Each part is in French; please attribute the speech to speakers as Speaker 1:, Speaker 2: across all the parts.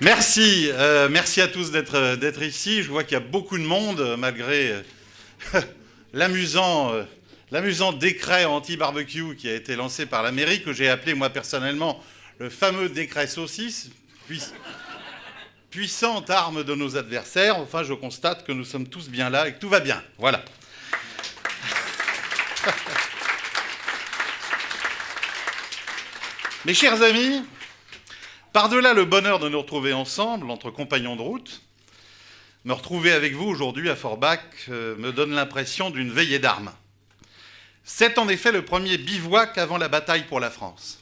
Speaker 1: Merci, merci à tous d'être ici. Je vois qu'il y a beaucoup de monde, malgré l'amusant décret anti-barbecue qui a été lancé par la mairie, que j'ai appelé moi personnellement le fameux décret saucisse, puissante arme de nos adversaires. Enfin, je constate que nous sommes tous bien là et que tout va bien. Voilà. Mes chers amis, par-delà le bonheur de nous retrouver ensemble, entre compagnons de route, me retrouver avec vous aujourd'hui à Forbach me donne l'impression d'une veillée d'armes. C'est en effet le premier bivouac avant la bataille pour la France.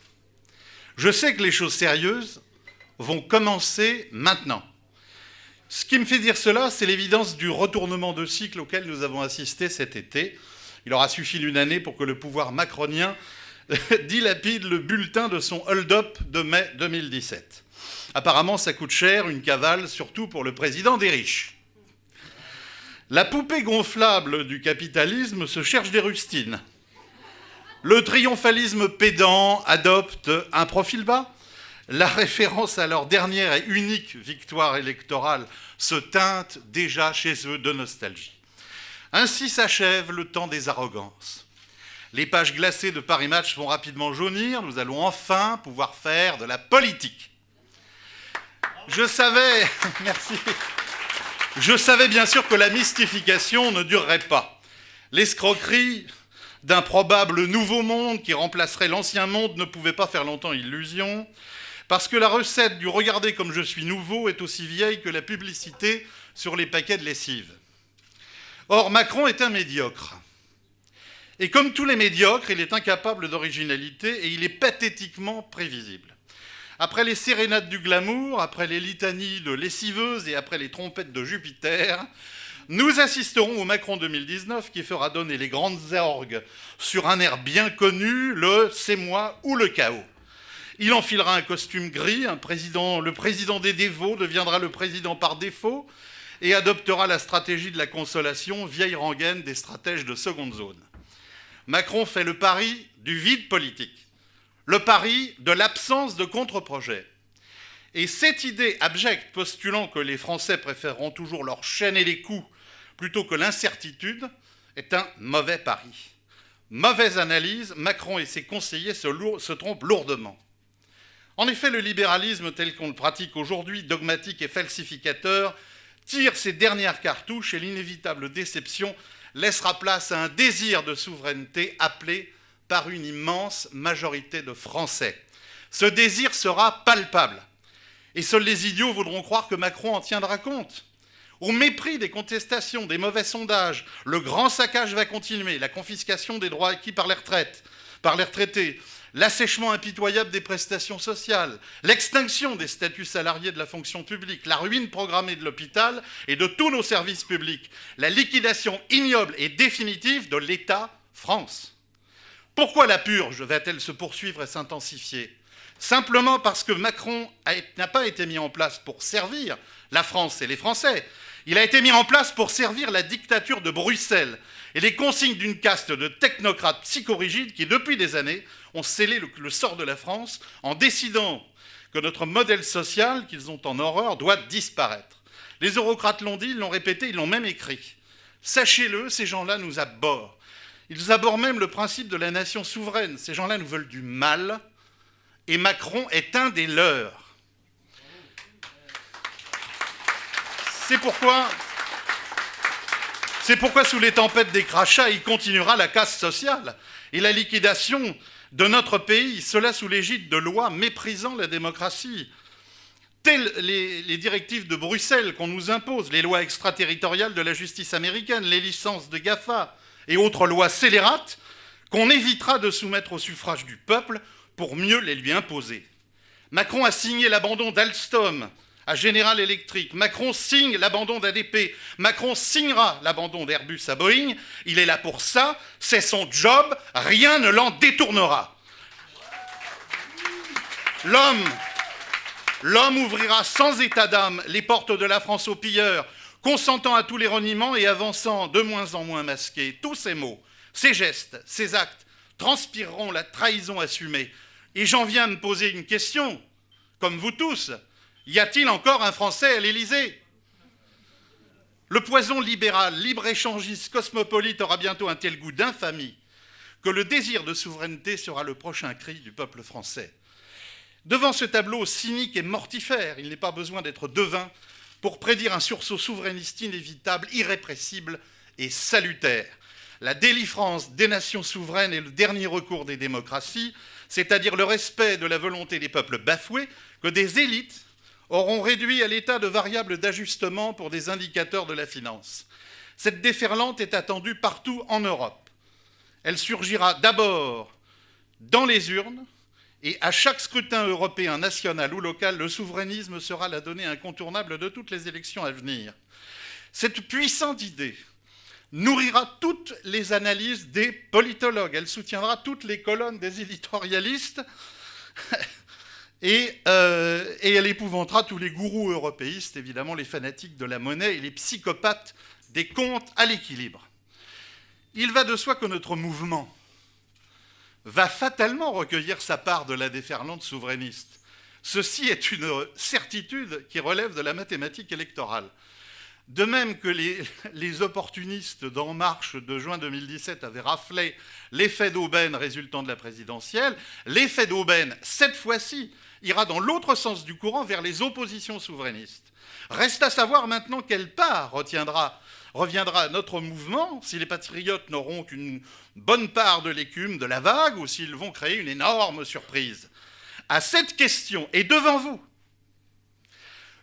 Speaker 1: Je sais que les choses sérieuses vont commencer maintenant. Ce qui me fait dire cela, c'est l'évidence du retournement de cycle auquel nous avons assisté cet été. Il aura suffi d'une année pour que le pouvoir macronien dilapide le bulletin de son hold-up de mai 2017. Apparemment, ça coûte cher, une cavale, surtout pour le président des riches. La poupée gonflable du capitalisme se cherche des rustines. Le triomphalisme pédant adopte un profil bas. La référence à leur dernière et unique victoire électorale se teinte déjà chez eux de nostalgie. Ainsi s'achève le temps des arrogances. Les pages glacées de Paris Match vont rapidement jaunir. Nous allons enfin pouvoir faire de la politique. Je savais, merci. Je savais bien sûr que la mystification ne durerait pas. L'escroquerie d'un probable nouveau monde qui remplacerait l'ancien monde ne pouvait pas faire longtemps illusion, parce que la recette du « regardez comme je suis nouveau » est aussi vieille que la publicité sur les paquets de lessive. Or, Macron est un médiocre. Et comme tous les médiocres, il est incapable d'originalité et il est pathétiquement prévisible. Après les sérénades du glamour, après les litanies de lessiveuses et après les trompettes de Jupiter, nous assisterons au Macron 2019 qui fera donner les grandes orgues sur un air bien connu, le « c'est moi » ou le chaos. Il enfilera un costume gris, le président des dévots deviendra le président par défaut et adoptera la stratégie de la consolation, vieille rengaine des stratèges de seconde zone. Macron fait le pari du vide politique, le pari de l'absence de contre-projet. Et cette idée abjecte postulant que les Français préféreront toujours leur chaîner les coups plutôt que l'incertitude est un mauvais pari. Mauvaise analyse, Macron et ses conseillers se trompent lourdement. En effet, le libéralisme tel qu'on le pratique aujourd'hui, dogmatique et falsificateur, tire ses dernières cartouches et l'inévitable déception laissera place à un désir de souveraineté appelé par une immense majorité de Français. Ce désir sera palpable. Et seuls les idiots voudront croire que Macron en tiendra compte. Au mépris des contestations, des mauvais sondages, le grand saccage va continuer, la confiscation des droits acquis par les retraités, l'assèchement impitoyable des prestations sociales, l'extinction des statuts salariés de la fonction publique, la ruine programmée de l'hôpital et de tous nos services publics, la liquidation ignoble et définitive de l'État France. Pourquoi la purge va-t-elle se poursuivre et s'intensifier ? Simplement parce que Macron n'a pas été mis en place pour servir la France et les Français. Il a été mis en place pour servir la dictature de Bruxelles et les consignes d'une caste de technocrates psychorigides qui, depuis des années, ont scellé le sort de la France en décidant que notre modèle social, qu'ils ont en horreur, doit disparaître. Les eurocrates l'ont dit, ils l'ont répété, ils l'ont même écrit. Sachez-le, ces gens-là nous abhorrent. Ils abhorrent même le principe de la nation souveraine. Ces gens-là nous veulent du mal et Macron est un des leurs. C'est pourquoi, sous les tempêtes des crachats, il continuera la casse sociale et la liquidation de notre pays, cela sous l'égide de lois méprisant la démocratie. Telles les directives de Bruxelles qu'on nous impose, les lois extraterritoriales de la justice américaine, les licences de GAFA et autres lois scélérates qu'on évitera de soumettre au suffrage du peuple pour mieux les lui imposer. Macron a signé l'abandon d'Alstom à General Electric. Macron signe l'abandon d'ADP. Macron signera l'abandon d'Airbus à Boeing. Il est là pour ça. C'est son job. Rien ne l'en détournera. L'homme ouvrira sans état d'âme les portes de la France aux pilleurs, consentant à tous les reniements et avançant de moins en moins masqué. Tous ces mots, ces gestes, ces actes transpireront la trahison assumée. Et j'en viens à me poser une question, comme vous tous. Y a-t-il encore un Français à l'Élysée? Le poison libéral, libre-échangiste, cosmopolite aura bientôt un tel goût d'infamie que le désir de souveraineté sera le prochain cri du peuple français. Devant ce tableau cynique et mortifère, il n'est pas besoin d'être devin pour prédire un sursaut souverainiste inévitable, irrépressible et salutaire. La délivrance des nations souveraines est le dernier recours des démocraties, c'est-à-dire le respect de la volonté des peuples bafoués que des élites auront réduit à l'état de variable d'ajustement pour des indicateurs de la finance. Cette déferlante est attendue partout en Europe. Elle surgira d'abord dans les urnes, et à chaque scrutin européen, national ou local, le souverainisme sera la donnée incontournable de toutes les élections à venir. Cette puissante idée nourrira toutes les analyses des politologues, elle soutiendra toutes les colonnes des éditorialistes, et elle épouvantera tous les gourous européistes, évidemment les fanatiques de la monnaie et les psychopathes des comptes à l'équilibre. Il va de soi que notre mouvement va fatalement recueillir sa part de la déferlante souverainiste. Ceci est une certitude qui relève de la mathématique électorale. De même que les opportunistes d'En Marche de juin 2017 avaient raflé l'effet d'aubaine résultant de la présidentielle, l'effet d'aubaine, cette fois-ci, ira dans l'autre sens du courant vers les oppositions souverainistes. Reste à savoir maintenant quelle part reviendra à notre mouvement, si les patriotes n'auront qu'une bonne part de l'écume de la vague ou s'ils vont créer une énorme surprise. À cette question, et devant vous,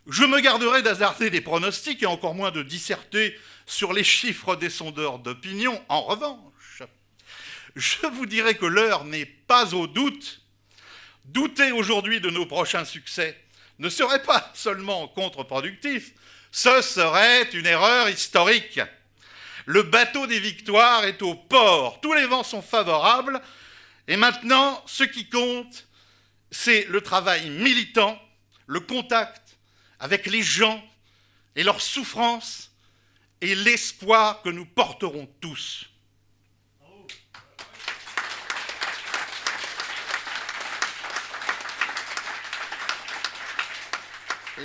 Speaker 1: je me garderai d'hasarder des pronostics et encore moins de disserter sur les chiffres des sondeurs d'opinion. En revanche, je vous dirai que l'heure n'est pas au doute. Douter aujourd'hui de nos prochains succès ne serait pas seulement contre-productif, ce serait une erreur historique. Le bateau des victoires est au port, tous les vents sont favorables, et maintenant, ce qui compte, c'est le travail militant, le contact avec les gens et leurs souffrances et l'espoir que nous porterons tous.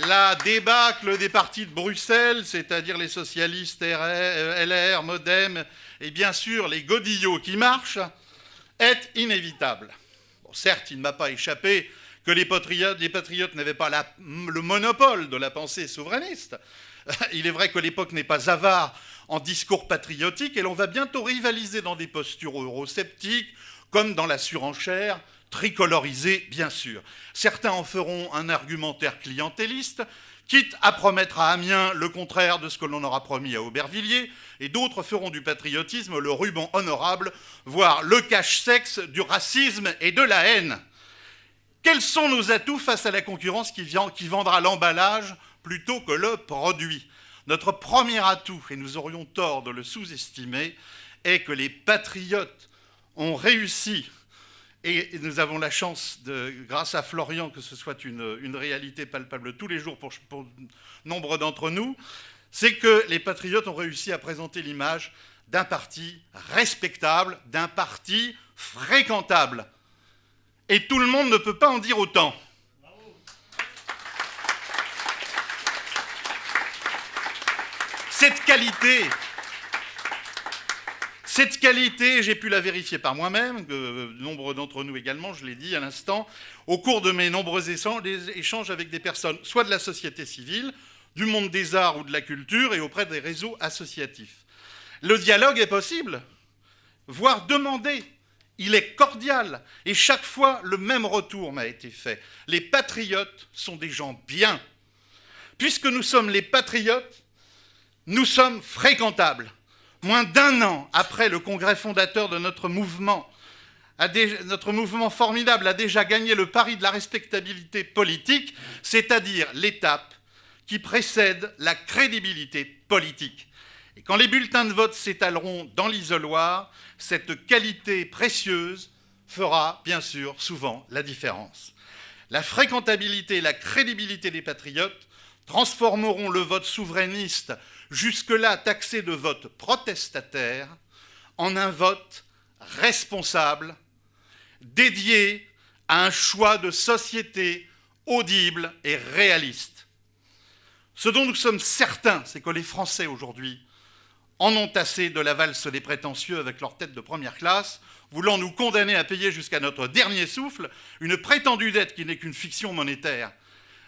Speaker 1: La débâcle des partis de Bruxelles, c'est-à-dire les socialistes, LR, Modem, et bien sûr les godillots qui marchent, est inévitable. Bon, certes, il ne m'a pas échappé que les patriotes n'avaient pas le monopole de la pensée souverainiste. Il est vrai que l'époque n'est pas avare en discours patriotiques et l'on va bientôt rivaliser dans des postures eurosceptiques comme dans la surenchère, tricolorisée bien sûr. Certains en feront un argumentaire clientéliste, quitte à promettre à Amiens le contraire de ce que l'on aura promis à Aubervilliers, et d'autres feront du patriotisme le ruban honorable, voire le cache-sexe du racisme et de la haine. Quels sont nos atouts face à la concurrence qui vendra l'emballage plutôt que le produit? Notre premier atout, et nous aurions tort de le sous-estimer, est que les patriotes ont réussi, et nous avons la chance, grâce à Florian, que ce soit une réalité palpable tous les jours pour nombre d'entre nous, c'est que les patriotes ont réussi à présenter l'image d'un parti respectable, d'un parti fréquentable. Et tout le monde ne peut pas en dire autant. Cette qualité, j'ai pu la vérifier par moi-même, nombre d'entre nous également, je l'ai dit à l'instant, au cours de mes nombreux échanges avec des personnes, soit de la société civile, du monde des arts ou de la culture, et auprès des réseaux associatifs. Le dialogue est possible, voire demandé. Il est cordial, et chaque fois, le même retour m'a été fait. Les patriotes sont des gens bien. Puisque nous sommes les patriotes, nous sommes fréquentables. Moins d'un an après le congrès fondateur de notre mouvement formidable a déjà gagné le pari de la respectabilité politique, c'est-à-dire l'étape qui précède la crédibilité politique. Et quand les bulletins de vote s'étaleront dans l'isoloir, cette qualité précieuse fera bien sûr souvent la différence. La fréquentabilité et la crédibilité des patriotes transformeront le vote souverainiste, jusque-là taxé de vote protestataire, en un vote responsable, dédié à un choix de société audible et réaliste. Ce dont nous sommes certains, c'est que les Français aujourd'hui en ont assez de la valse des prétentieux avec leur tête de première classe, voulant nous condamner à payer jusqu'à notre dernier souffle une prétendue dette qui n'est qu'une fiction monétaire.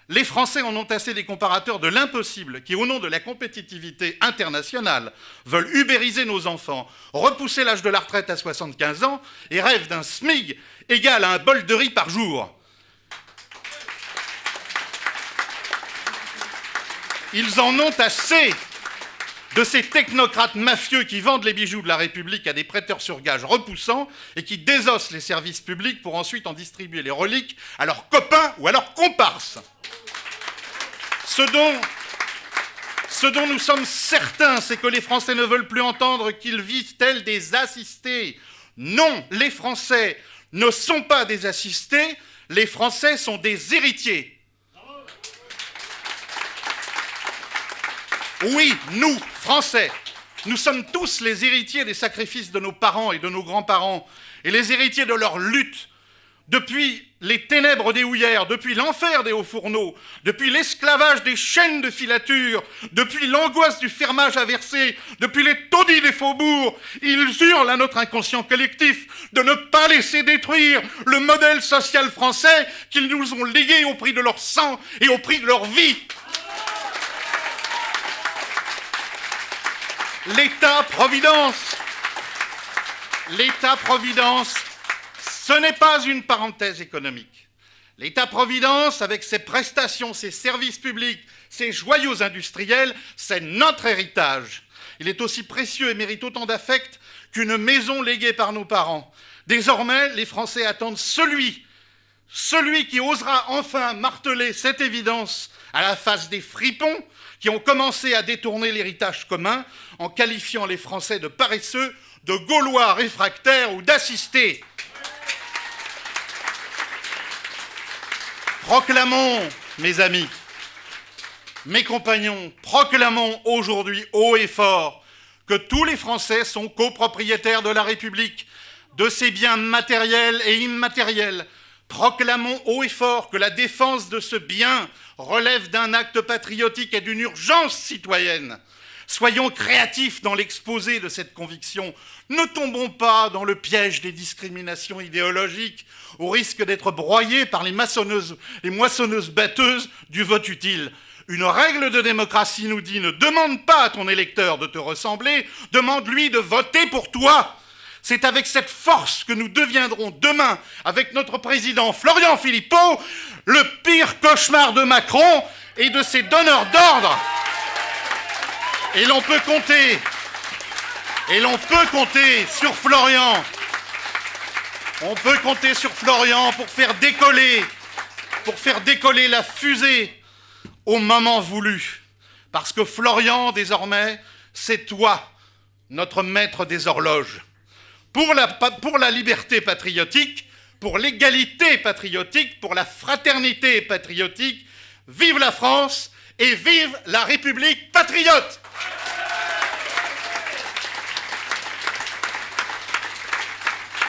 Speaker 1: Les Français en ont assez des comparateurs de l'impossible qui, au nom de la compétitivité internationale, veulent ubériser nos enfants, repousser l'âge de la retraite à 75 ans et rêvent d'un SMIC égal à un bol de riz par jour. Ils en ont assez de ces technocrates mafieux qui vendent les bijoux de la République à des prêteurs sur gages repoussants et qui désossent les services publics pour ensuite en distribuer les reliques à leurs copains ou à leurs comparses. Ce dont nous sommes certains, c'est que les Français ne veulent plus entendre qu'ils vivent tels des assistés. Non, les Français ne sont pas des assistés, les Français sont des héritiers. Oui, nous, Français, nous sommes tous les héritiers des sacrifices de nos parents et de nos grands-parents, et les héritiers de leur lutte, depuis les ténèbres des houillères, depuis l'enfer des hauts fourneaux, depuis l'esclavage des chaînes de filature, depuis l'angoisse du fermage à verser, depuis les taudis des faubourgs, ils hurlent à notre inconscient collectif de ne pas laisser détruire le modèle social français qu'ils nous ont légué au prix de leur sang et au prix de leur vie. L'État-providence, ce n'est pas une parenthèse économique. L'État-providence, avec ses prestations, ses services publics, ses joyaux industriels, c'est notre héritage. Il est aussi précieux et mérite autant d'affect qu'une maison léguée par nos parents. Désormais, les Français attendent celui qui osera enfin marteler cette évidence à la face des fripons qui ont commencé à détourner l'héritage commun en qualifiant les Français de paresseux, de Gaulois réfractaires ou d'assistés. Proclamons, mes amis, mes compagnons, proclamons aujourd'hui haut et fort que tous les Français sont copropriétaires de la République, de ses biens matériels et immatériels. Proclamons haut et fort que la défense de ce bien relève d'un acte patriotique et d'une urgence citoyenne. Soyons créatifs dans l'exposé de cette conviction. Ne tombons pas dans le piège des discriminations idéologiques au risque d'être broyés par les moissonneuses-batteuses du vote utile. Une règle de démocratie nous dit « Ne demande pas à ton électeur de te ressembler, demande-lui de voter pour toi ». C'est avec cette force que nous deviendrons demain, avec notre président Florian Philippot, le pire cauchemar de Macron et de ses donneurs d'ordre. Et l'on peut compter sur Florian. On peut compter sur Florian pour faire décoller la fusée au moment voulu. Parce que Florian, désormais, c'est toi, notre maître des horloges. Pour la liberté patriotique, pour l'égalité patriotique, pour la fraternité patriotique, vive la France et vive la République patriote!